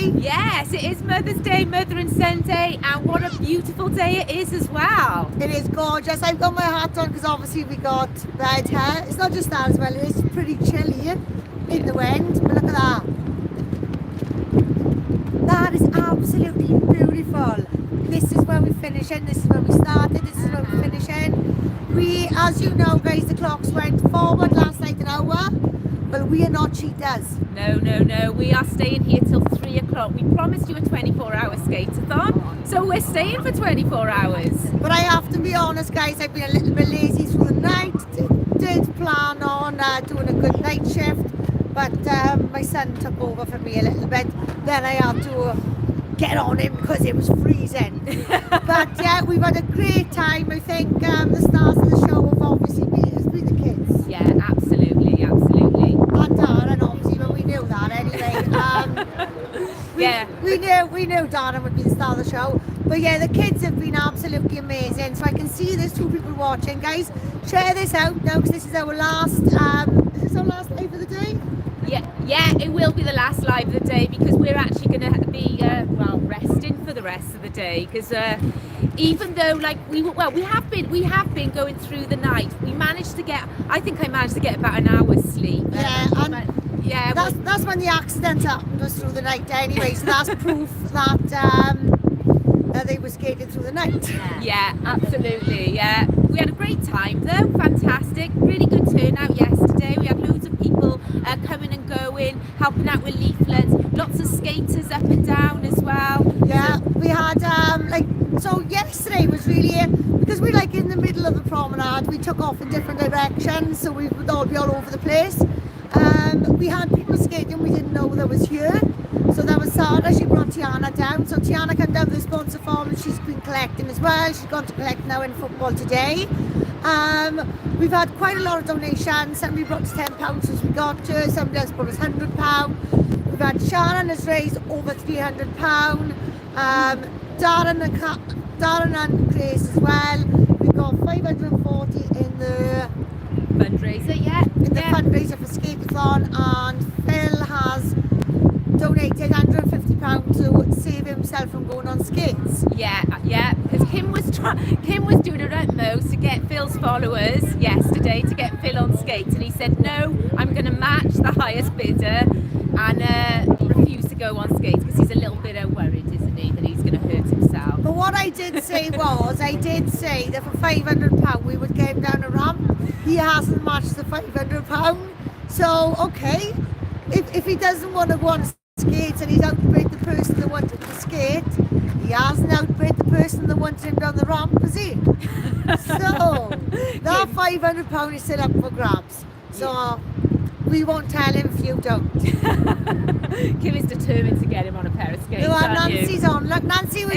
Day. Yes, it is Mother's Day, Mother and Son Day, and what a beautiful day it is as well. It is gorgeous. I've got my hat on because obviously we got red hair. It's not just that as well, it is pretty chilly in the wind, but look at that. That is absolutely beautiful. This is where we're finishing, this is where we started, this is where we're finishing. We, as you know guys, the clocks went forward last night an hour, but we are not cheaters. No, we are staying here till 3 o'clock. We promised you a 24-hour skate-a-thon, so we're staying for 24 hours. But I have to be honest guys, I've been a little bit lazy through the night. Did plan on doing a good night shift, but my son took over for me a little bit. Then I had to get on him because it was freezing. But yeah, we've had a great time. I think the stars of the show have obviously been the kids. Yeah, absolutely. And Darren, obviously, but we knew that anyway. We knew Darren would be the star of the show. But yeah, the kids have been absolutely amazing. So I can see there's 2 people watching. Guys, share this out now because this is our last, is this our last live of the day? Yeah, it will be the last live of the day because we're actually going to be, resting for the rest of the day because even though we have been going through the night, I think I managed to get about an hour's sleep. Yeah, that's when the accident happened, was through the night anyway, so that's proof that they were skating through the night. Yeah, absolutely, yeah. We had a great time though, fantastic, really good turnout yesterday. We had loads of people coming and going, helping out with leaflets, lots of skaters up and down as well. Yeah, we had so yesterday was really, because we're like in the middle of the promenade, we took off in different directions, so we would all be all over the place. We had people skating we didn't know that was here. So that was Sarah, she brought Tiana down. So Tiana came down to the sponsor form and she's been collecting as well. She's gone to collect now in football today. We've had quite a lot of donations. Somebody brought us £10 since we got to, somebody else brought us £100. We've had Sharon has raised over £300. Darren and Grace as well. We've got 540 in the fundraiser, yeah. In the fundraiser for Skate-a-thon, and Phil has donated £150 to save himself from going on skates. Yeah, because Kim was doing her utmost to get Phil's followers yesterday to get Phil on skates, and he said no, I'm going to match the highest bidder and refuse to go on skates because he's a little bit worried, isn't he, that he's going to hurt himself. But what I did say that for £500 we would get him down a ramp. He hasn't matched the £500, so okay, if he doesn't want to go on skates and he's outbid the person that wanted to skate, he hasn't outbid the person that wanted him down the ramp, has he? So that £500 is still up for grabs, so we won't tell him if you don't. Kim is determined to get him on a pair of skates. No, Nancy's on. Look, Nancy, we're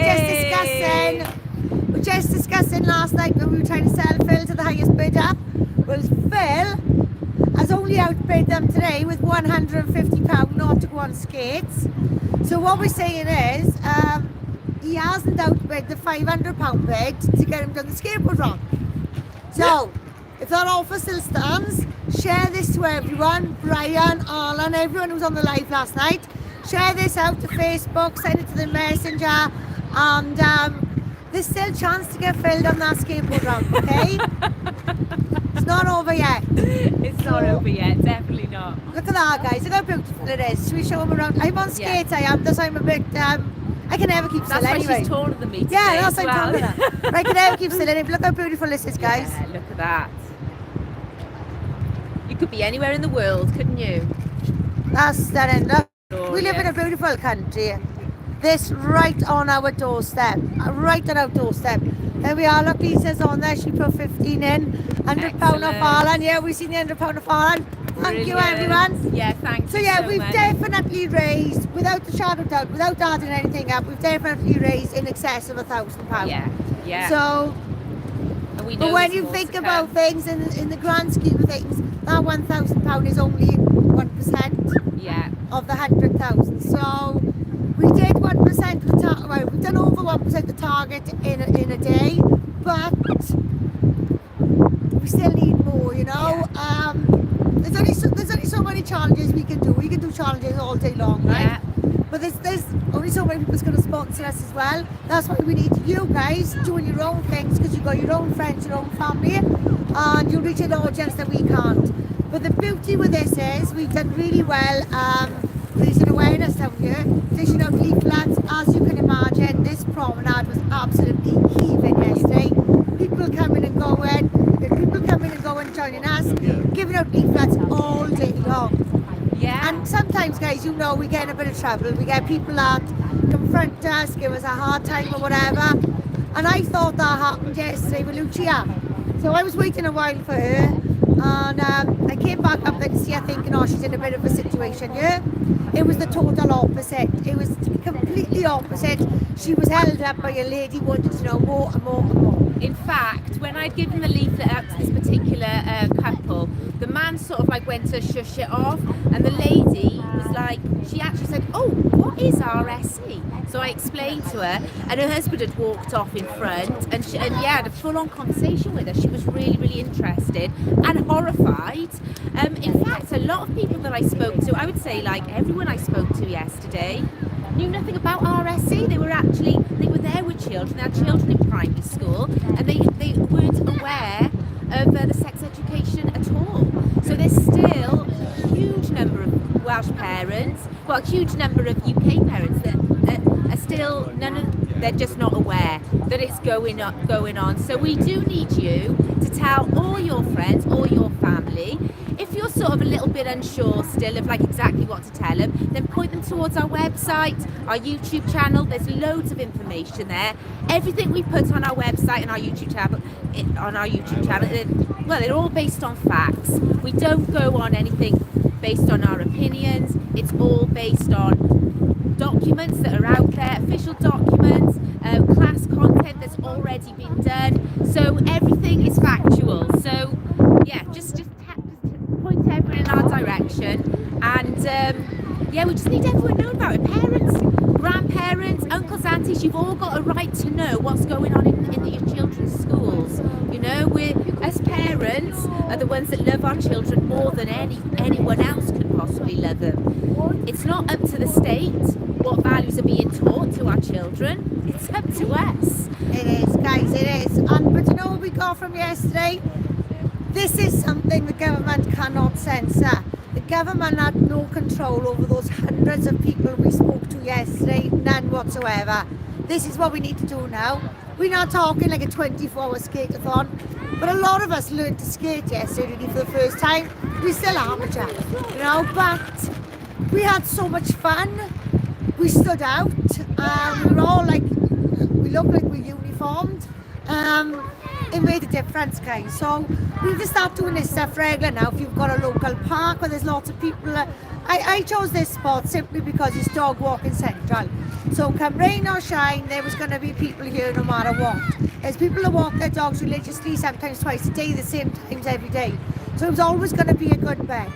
just discussing last night when we were trying to sell Phil to the highest bidder. Well, Phil has only outbid them today with £150 not to go on skates. So what we're saying is he hasn't outbid the £500 bid to get him down the skateboard ramp. So if that offer still stands, share this to everyone. Brian, Alan, everyone who was on the live last night, share this out to Facebook, send it to the messenger, and there's still a chance to get Phil on that skateboard ramp, okay? It's not over yet. It's not over yet, definitely not. Look at that, guys. Look how beautiful it is. Should we show them around? I'm on skates, I am. That's why I'm a bit, I can never keep still that's anyway. That's why she's taller than me today. Yeah, that's why I'm taller than her. I can never keep still anyway. Look how beautiful this is, guys. Yeah, look at that. You could be anywhere in the world, couldn't you? That's stunning. Look, Oh, we live in a beautiful country. This right on our doorstep. Right on our doorstep. There we are. Look, Lisa's on there. She put 15 in. £100 off Alan. Yeah, we've seen the £100 off Alan. Thank you, everyone. Yeah, thanks. So yeah, we've definitely raised, without a shadow of doubt, without adding anything up, we've definitely raised in excess of £1,000. Yeah. So, and we know but when you think about things in the grand scheme of things, that £1,000 is only 1% of the 100,000. So we did 1% of the target. Well, we've done over 1% the target in a day, but we still need more. You know, there's only so many challenges we can do. We can do challenges all day long, right? But there's only so many people's going to sponsor us as well. That's why we need you guys doing your own things, because you've got your own friends, your own family, and you'll reach an audience that we can't. But the beauty with this is we've done really well raising awareness down here, dishing out leaflets. As you can imagine, this promenade was absolutely heaving yesterday. People coming and going, joining us, giving out leaflets all day long. Yeah. And sometimes, guys, you know, we get in a bit of trouble. We get people that confront us, give us a hard time or whatever. And I thought that happened yesterday with Lucia. So I was waiting a while for her, and I came back up there to see her, thinking, oh, she's in a bit of a situation here. It was the total opposite. It was completely opposite. She was held up by a lady who wanted to know more and more and more. In fact, when I'd given the leaflet out to this particular couple, the man sort of like went to shush it off, and the lady was like, she actually said, oh, what is RSE? So I explained to her, and her husband had walked off in front, and yeah, had a full-on conversation with her. She was really, really interested and horrified. In fact, a lot of people that I spoke to, I would say like everyone I spoke to yesterday, knew nothing about RSE. They were there with children, they had children in primary school, and they weren't aware of the sex education at all. So there's still a huge number of Welsh parents, well, a huge number of UK parents that are still, they're just not aware that it's going on. So we do need you to tell all your friends, all your family. If you're sort of a little bit unsure still of like exactly what to tell them, then point them towards our website, our YouTube channel. There's loads of information there. Everything we put on our website and our YouTube channel, well, they're all based on facts. We don't go on anything based on our opinions. It's all based on documents that are out there, official documents, class content that's already been done. So everything is factual. So yeah, just point everyone in our direction, and yeah, we just need everyone knowing about it. Parents, grandparents, uncles, aunties, you've all got a right to know what's going on in your children's schools. You know, as parents are the ones that love our children more than anyone else could possibly love them. It's not up to the state what values are being taught to our children. It's up to us. It is, guys, it is. But you know what we got from yesterday? This is something the government cannot censor. The government had no control over those hundreds of people we spoke to yesterday, none whatsoever. This is what we need to do now. We're not talking like a 24-hour skate-a-thon, but a lot of us learned to skate yesterday really for the first time. We're still amateur, you know, but we had so much fun. We stood out, we were all like, we looked like we're uniformed. It made a difference, guys. So we need to start doing this stuff regular now. If you've got a local park where there's lots of people, I chose this spot simply because it's dog walking central. So come rain or shine, there was going to be people here no matter what. There's people that walk their dogs religiously, sometimes twice a day, the same times every day. So it was always going to be a good bet.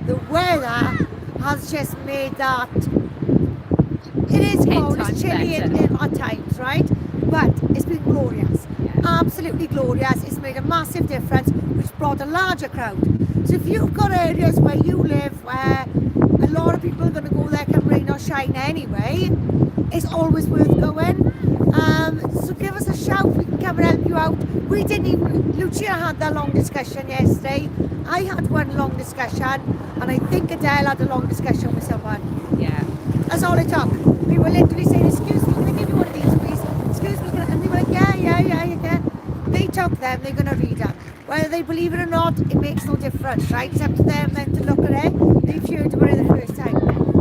The weather has just made that. It is cold, it's chilly at times, right? But it's been glorious. Absolutely glorious. It's made a massive difference, which brought a larger crowd. So if you've got areas where you live where a lot of people are going to go there come rain or shine anyway, it's always worth going. So give us a shout, we can come and help you out. We didn't even, Lucia had that long discussion yesterday. I had one long discussion, and I think Adele had a long discussion with someone. Yeah. That's all it took. We were literally saying, excuse me, can I give you one of these, please? Excuse me, and they were like, yeah. They took them, they're going to read them. Whether they believe it or not, it makes no difference, right? It's up to them then to look at it. They've heard about it the first time.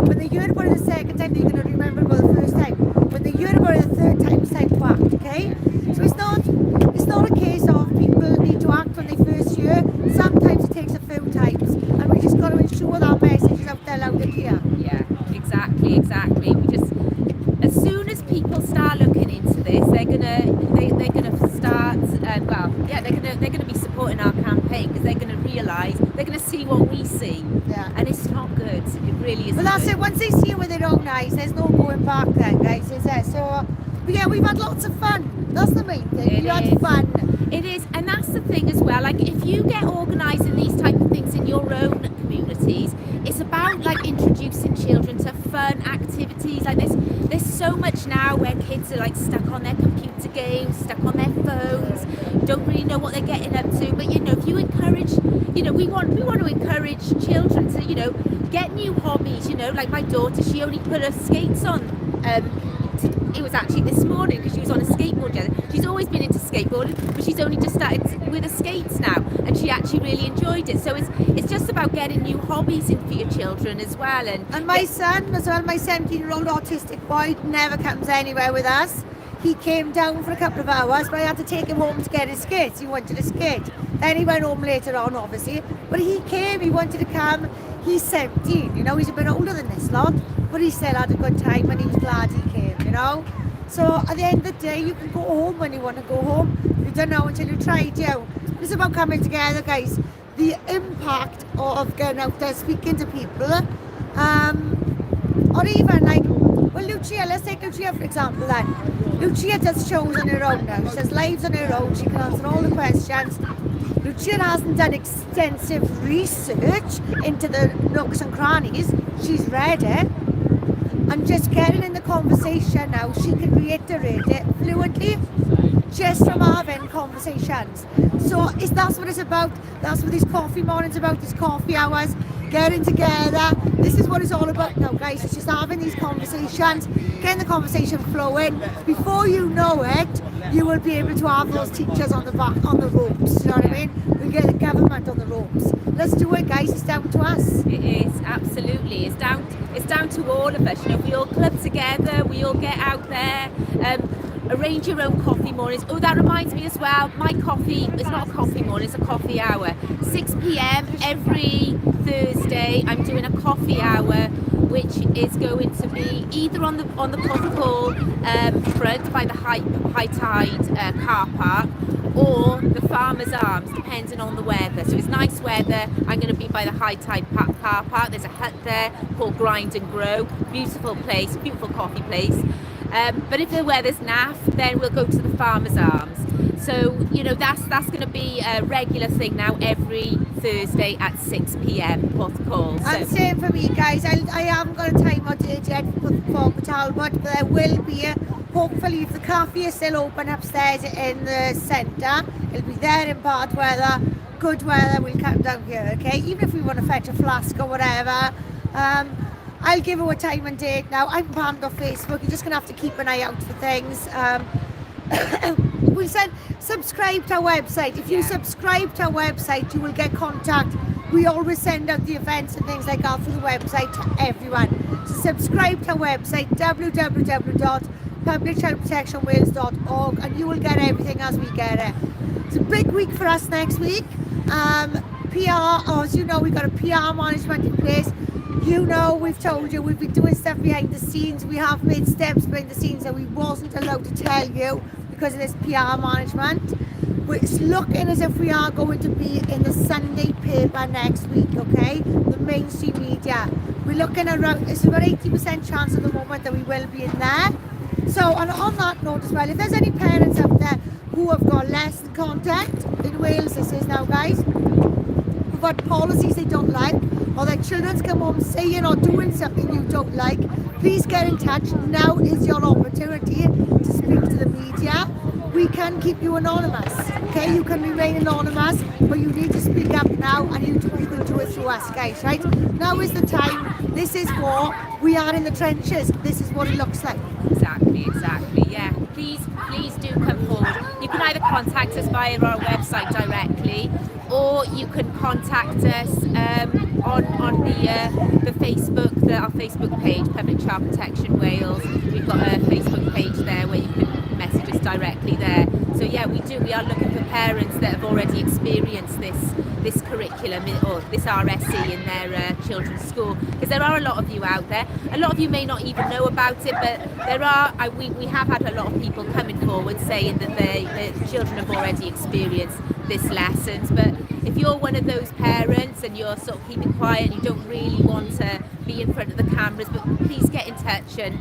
When they heard about it the second time, they're going to remember about the first time. When they heard about it the third time, it's time to act, okay? So it's not a case of people need to act when they first hear. Sometimes it takes a few times, and we just got to ensure that message is out there loud and clear. Yeah, exactly. We just, as soon as people start looking into this, they're gonna start. They're gonna be supporting our campaign, because they're gonna realise, they're gonna see what we see. Yeah. And it's not good. It really isn't. Well, that's good. it. Once they see it with their own eyes, there's no going back then, guys, is there? So, but yeah, we've had lots of fun. That's the main thing. We had fun. It is, and that's the thing as well. Like, if you get organising these type of things in your own communities, it's about like introducing children to fun activities. Like there's so much now where kids are like stuck on their computer games, stuck on their phones, don't really know what they're getting up to. But you know, if you encourage, you know, we want to encourage children to, you know, get new hobbies. You know, like my daughter, she only put her skates on. It was actually this morning because she was on a skateboard. She's always been into skateboarding, but she's only just started with her skates now, and she actually really enjoyed it. So it's just about getting new hobbies in for your children as well. And my son as well, my 17-year-old autistic boy, never comes anywhere with us. He came down for a couple of hours, but I had to take him home to get his skates. He wanted to skate. Then he went home later on, obviously. But he came, he wanted to come. He's 17, you know, he's a bit older than this lot, but he still had a good time and he was glad he came, you know. So at the end of the day, you can go home when you want to go home. You don't know until you try it out. It's about coming together, guys. The impact of getting out there, speaking to people, or even like, well, Lucia, let's take Lucia for example then. Lucia does shows on her own now. She does lives on her own. She can answer all the questions. Lucia hasn't done extensive research into the nooks and crannies. She's read it. And just getting in the conversation now, she can reiterate it fluently just from having conversations. So that's what it's about. That's what these coffee mornings about, these coffee hours, getting together. This is what it's all about now, guys. It's just having these conversations, getting the conversation flowing. Before you know it, you will be able to have those teachers on the back, on the ropes. You know what I mean? We get the government on the ropes. Let's do it, guys. It's down to us. It is, absolutely. It's down to all of us. You know, we all club together. We all get out there. Arrange your own coffee mornings. Oh, that reminds me as well. My coffee is not a coffee morning. It's a coffee hour. 6 p.m. every Thursday. I'm doing a coffee hour, which is going to be either on the Porthcawl front by the high tide car park, or the Farmer's Arms, depending on the weather. So it's nice weather. I'm going to be by the high tide car park. There's a hut there called Grind and Grow. Beautiful place, beautiful coffee place. But if the weather's naff, then we'll go to the Farmer's Arms. So, you know, that's going to be a regular thing now every Thursday at 6 p.m. Porthcawl. And same for me, guys. I haven't got a time or date yet for Talbot, but there will be hopefully, if the cafe is still open upstairs in the centre, it'll be there in bad weather. Good weather, we'll come down here, okay? Even if we want to fetch a flask or whatever. I'll give you a time and date now. I'm banned off Facebook. You're just going to have to keep an eye out for things. We said subscribe to our website. If you subscribe to our website, you will get contact. We always send out the events and things like that through the website to everyone. So subscribe to our website, www.publicchildprotectionwales.org, and you will get everything as we get it. It's a big week for us next week. PR, as you know, we've got a PR management in place. You know, we've told you, we've been doing stuff behind the scenes. We have made steps behind the scenes that we wasn't allowed to tell you because of this PR management. It's looking as if we are going to be in the Sunday paper next week, okay? The mainstream media. We're looking around, it's about 80% chance at the moment that we will be in there. So, and on that note as well, if there's any parents out there who have got less than contact, in Wales this is now, guys, who've got policies they don't like, or their children's come home saying or doing something you don't like, please get in touch. Now is your opportunity to speak to the media. We can keep you anonymous, okay? You can remain anonymous, but you need to speak up now, and you can do it through us, guys, right? Now is the time. This is war. We are in the trenches. This is what it looks like. Exactly, yeah. Please do come forward. You can either contact us via our website directly, or you can contact us on the Facebook, our Facebook page, Public Child Protection Wales. We've got a Facebook page there where you can message us directly there. So yeah, we are looking for parents that have already experienced this curriculum or this RSE in their children's school, because there are a lot of you out there. A lot of you may not even know about it, but we have had a lot of people coming forward saying that their children have already experienced this lessons. But if you're one of those parents and you're sort of keeping quiet and you don't really want to be in front of the cameras, but please get in touch, and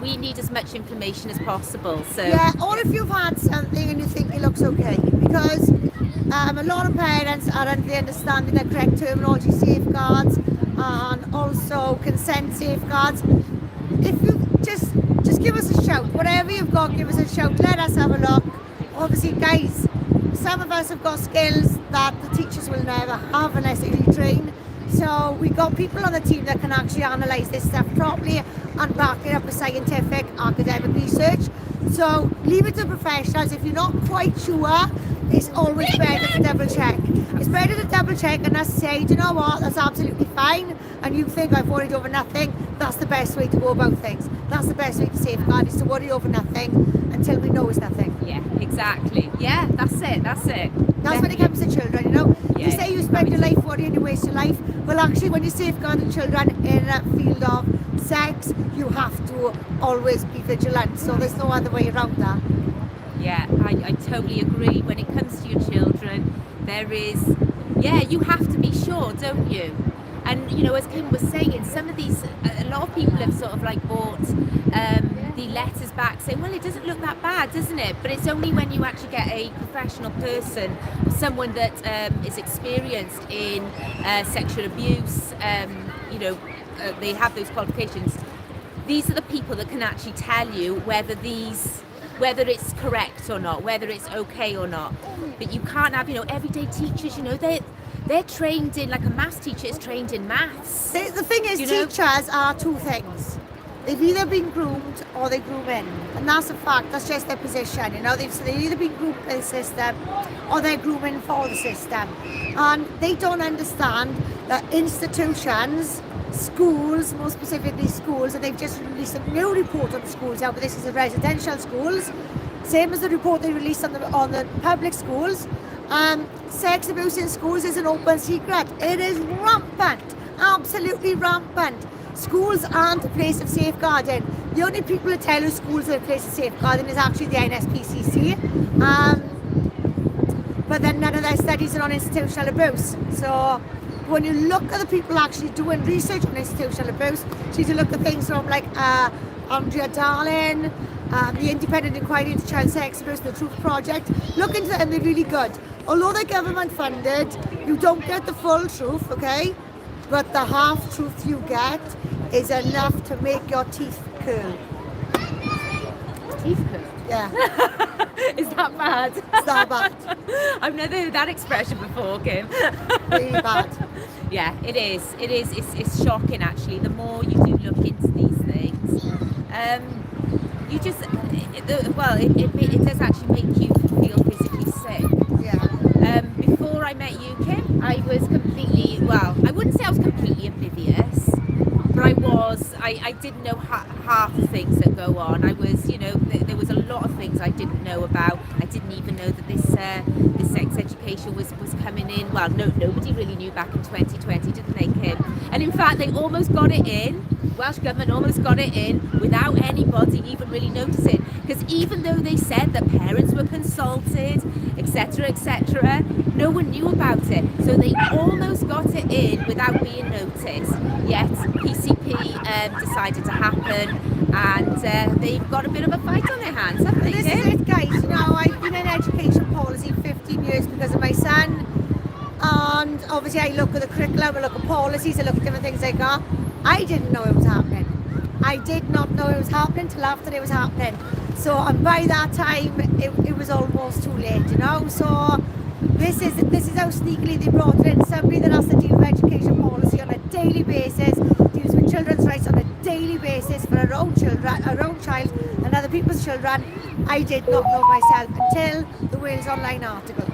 we need as much information as possible. So yeah, or if you've had something and you think it looks okay, because a lot of parents are under the understanding that correct terminology safeguards, and also consent safeguards. If you just give us a shout, whatever you've got, give us a shout, let us have a look. Obviously, guys, some of us have got skills that the teachers will never have unless they retrain. So we've got people on the team that can actually analyse this stuff properly and back it up with scientific, academic research. So leave it to professionals. If you're not quite sure, it's always better to double check. It's better to double check and just say, do you know what, that's absolutely fine, and you think I've worried over nothing. That's the best way to go about things. That's the best way to safeguard, is to worry over nothing until we know it's nothing. Yeah, exactly. Yeah, that's it. That's when it comes to children, you know. Yeah, You say you spend your life worrying, you waste your life. Well, actually, when you're safeguarding children in a field of sex, you have to always be vigilant. So there's no other way around that. Yeah, I totally agree. When it comes to your children, there is, yeah, you have to be sure, don't you? And, you know, as Kim was saying, some of these, a lot of people have sort of like bought the letters back saying, well, it doesn't look that bad, doesn't it? But it's only when you actually get a professional person, someone that is experienced in sexual abuse, you know, they have those qualifications. These are the people that can actually tell you whether it's correct or not, whether it's okay or not. But you can't have, you know, everyday teachers, you know, they're trained in, like a maths teacher is trained in maths. The thing is, You know? teachers are two things. They've either been groomed or they groom in. And that's a fact, that's just their position. You know, they've either been groomed by the system or they're grooming for the system. And they don't understand that institutions, schools, more specifically schools, and they've just released a new report on schools now, but this is the residential schools, same as the report they released on the public schools. Sex abuse in schools is an open secret. It is rampant, absolutely rampant. Schools aren't a place of safeguarding. The only people that tell you schools are a place of safeguarding is actually the NSPCC. But then none of their studies are on institutional abuse. So when you look at the people actually doing research on institutional abuse, so you look at things from like Andrea Darling, the Independent Inquiry into Child Sex Abuse, the Truth Project, look into them, they're really good. Although they're government funded, you don't get the full truth, okay? But the half truth you get is enough to make your teeth curl. Teeth curl? Yeah, Is that bad? it's that bad, I've never heard that expression before, Kim. really bad. Yeah, it is. It's shocking actually. The more you do look into these things, you just, it does actually make you feel physically sick. Yeah. Before I met you, Kim, I was completely, well, I wouldn't say I was completely oblivious, but I didn't know half the things that go on. I was, you know, there was a lot of things I didn't know about. I didn't even know that this sex education was coming in. Well, nobody really knew back in 2020, didn't they, Kim? And in fact, they almost got it in. Welsh Government almost got it in without anybody even really noticing. Because even though they said that parents were consulted, etc., no one knew about it. So they almost got it in without being noticed. Yet PCP decided to happen, and they've got a bit of a fight on their hands, haven't they? This is it, guys. You know, I've been in education policy 15 years because of my son, and obviously I look at the curriculum, I look at policies, I look at different things like that. I didn't know it was happening. I did not know it was happening till after it was happening. So, and by that time, it was almost too late, you know. So this is how sneakily they brought in somebody that has to deal with education policy on a daily basis, deals with children's rights on a daily basis for our own children, our own child, and other people's children. I did not know myself until the Wales Online article.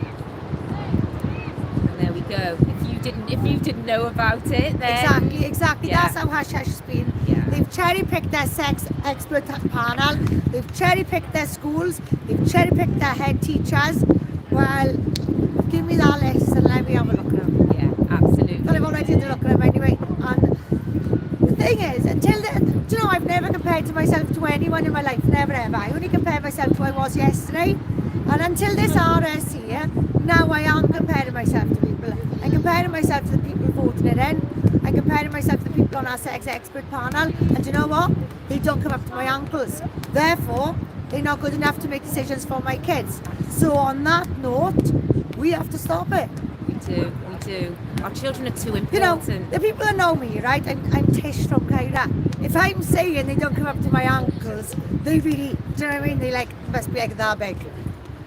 And there we go. If you didn't know about it, then Exactly. Yeah. That's how Hush Hush has been. Yeah. They've cherry-picked their sex expert panel. They've cherry-picked their schools. They've cherry-picked their head teachers. Well, give me that list and let me have a look at them. Yeah, absolutely. But I've already had a look at them anyway. And the thing is, until then, do you know, I've never compared to myself to anyone in my life. Never ever. I only compare myself to who I was yesterday. And until this RSC, now I am comparing myself to people. I'm comparing myself to the people voting it in. I'm comparing myself to the people on our sex expert panel. And do you know what? They don't come up to my ankles. Therefore, they're not good enough to make decisions for my kids. So on that note, we have to stop it. We do. do. Our children are too You know, important. the people that know me, right? I'm Tish from Caira. If I'm saying they don't come up to my ankles, they really, do you know what I mean? They like, must be like that big,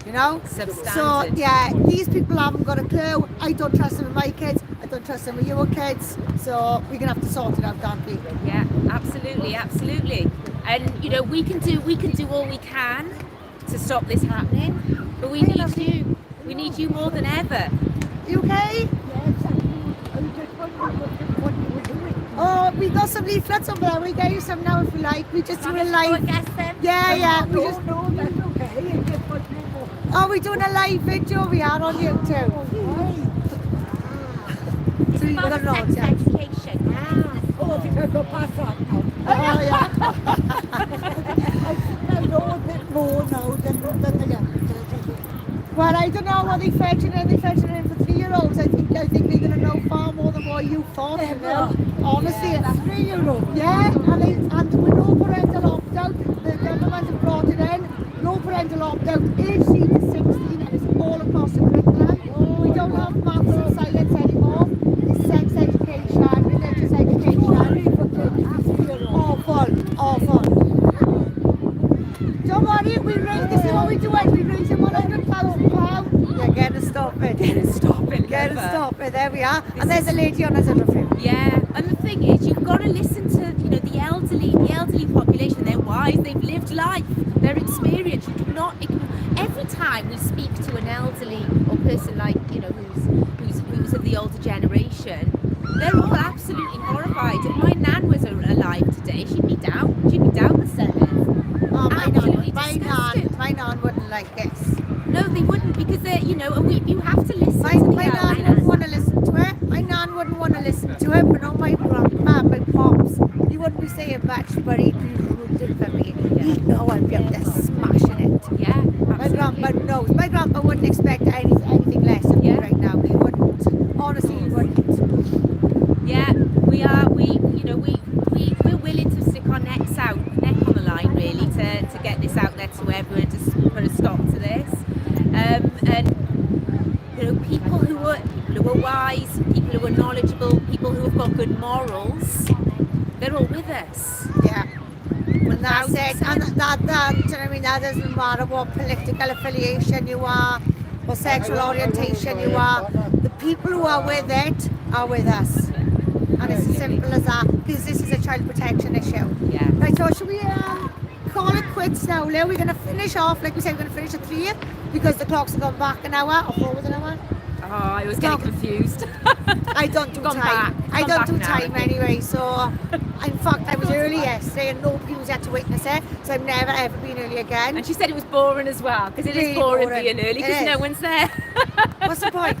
you know? So, Substandard. yeah, these people haven't got a clue. I don't trust them with my kids. I don't trust them with your kids. So we're going to have to sort it out, can't we? Yeah, absolutely, absolutely. And you know, we can do all we can to stop this happening, but we need you. We need you more than ever. You okay? Oh, we got some leaflets over there. We'll get you some now if you like. We just do a live. Yeah. We just. Oh, we're doing a live video. We are on YouTube. So you got know, yeah. Oh, because go past that now. Oh, yeah. I know a bit more now than the youngsters. Well, I don't know what they're fetching in. They're fetching in for 3-year-olds. I think they're going to know far more than what you thought. You know? Honestly, Yeah, it's 3-year-old. yeah, and with no parental opt-out, the government have brought it in. No parental opt-out, 18 to 16, and it's all across the curriculum. We don't have maths and science anymore. It's sex education, religious education. Awful. Don't worry, this is what we do. We raise it £100,000. Yeah, get to stop it. Get to stop it. There we are. And there's a lady on us in the film. Yeah, and the thing is, you've got to listen to the elderly population. They're wise. They've lived life. They're experienced. You do not ignore. Every time we speak to an elderly or person like who's of the older generation, they're all absolutely horrified. If my nan was alive today, she'd be down. She'd be down with seven. Oh, Absolutely my nan wouldn't like this. No, they wouldn't, because you have to listen My to the nan wouldn't elders. want to listen to it. My nan wouldn't want to listen to it, but not my grandpa, my pops. He wouldn't be saying much, but he'd be rooting for me. He'd know I'd be up there smashing it. Yeah, My absolutely. grandpa knows. My grandpa wouldn't expect anything less of me Yeah. right now. He wouldn't. Honestly, he wouldn't. Yeah, we're willing to stick our neck on the line really to get this out there to everyone, to put a stop to this. And people who are wise, people who are knowledgeable, people who have got good morals, they're all with us. Yeah. And that's it. And that, do you know what I mean? That doesn't matter what political affiliation you are, what sexual orientation you are. The people who are with it are with us. And it's as simple as that, because this is a child protection issue. Yeah. Right, so should we call it quits now, Lou? We're going to finish off, like we said, we're going to finish at 3 because the clocks have gone back an hour or forward an hour. Oh, I was getting confused. I don't do Gone time. back. I Gone don't back do an hour. time anyway, so in fact I was early yesterday and nobody was yet to witness it, so I've never ever been early again. And she said it was boring as well, because it Really is boring boring. being early, It because is. no one's there. What's the point?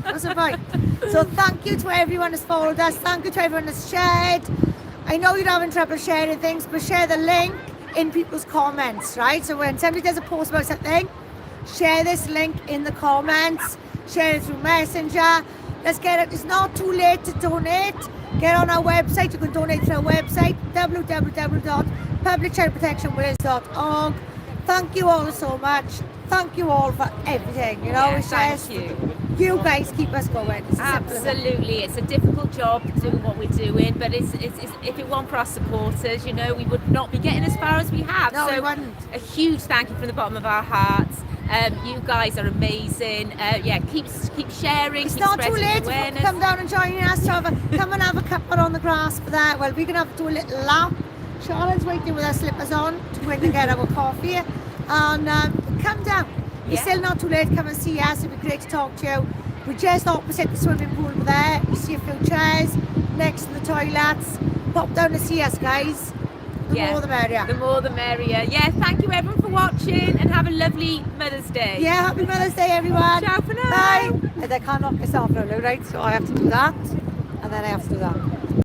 So thank you to everyone that's followed us, thank you to everyone that's shared. I know you're having trouble sharing things, but share the link in people's comments, right? So when somebody does a post about something, share this link in the comments, share it through Messenger. Let's get it. It's not too late to donate. Get on our website. You can donate through our website, www.publicchildprotectionwales.org. Thank you all so much. Thank you all for everything. Yeah, it's thank just you. you guys keep us going. It's as simple as that. Absolutely, it's a difficult job doing what we're doing, but it's if it weren't for our supporters, we would not be getting as far as we have. No, so we wouldn't. a huge thank you from the bottom of our hearts. You guys are amazing. Keep sharing. It's keep not too spreading late to awareness. come down and join us. Come and have a cuppa on the grass for that. Well, we're going to have to do a little lap. Charlotte's waiting with her slippers on to go in and get our coffee. And come down. It's Yeah. still not too late. Come and see us. It'd be great to talk to you. We're just opposite the swimming pool over there. You see a few chairs next to the toilets. Pop down to see us, guys. The more the merrier. The more the merrier. Yeah, thank you everyone for watching, and have a lovely Mother's Day. Yeah, happy Mother's Day, everyone. Ciao for now. Bye. And I can't knock this off now, right? So I have to do that. And then I have to do that.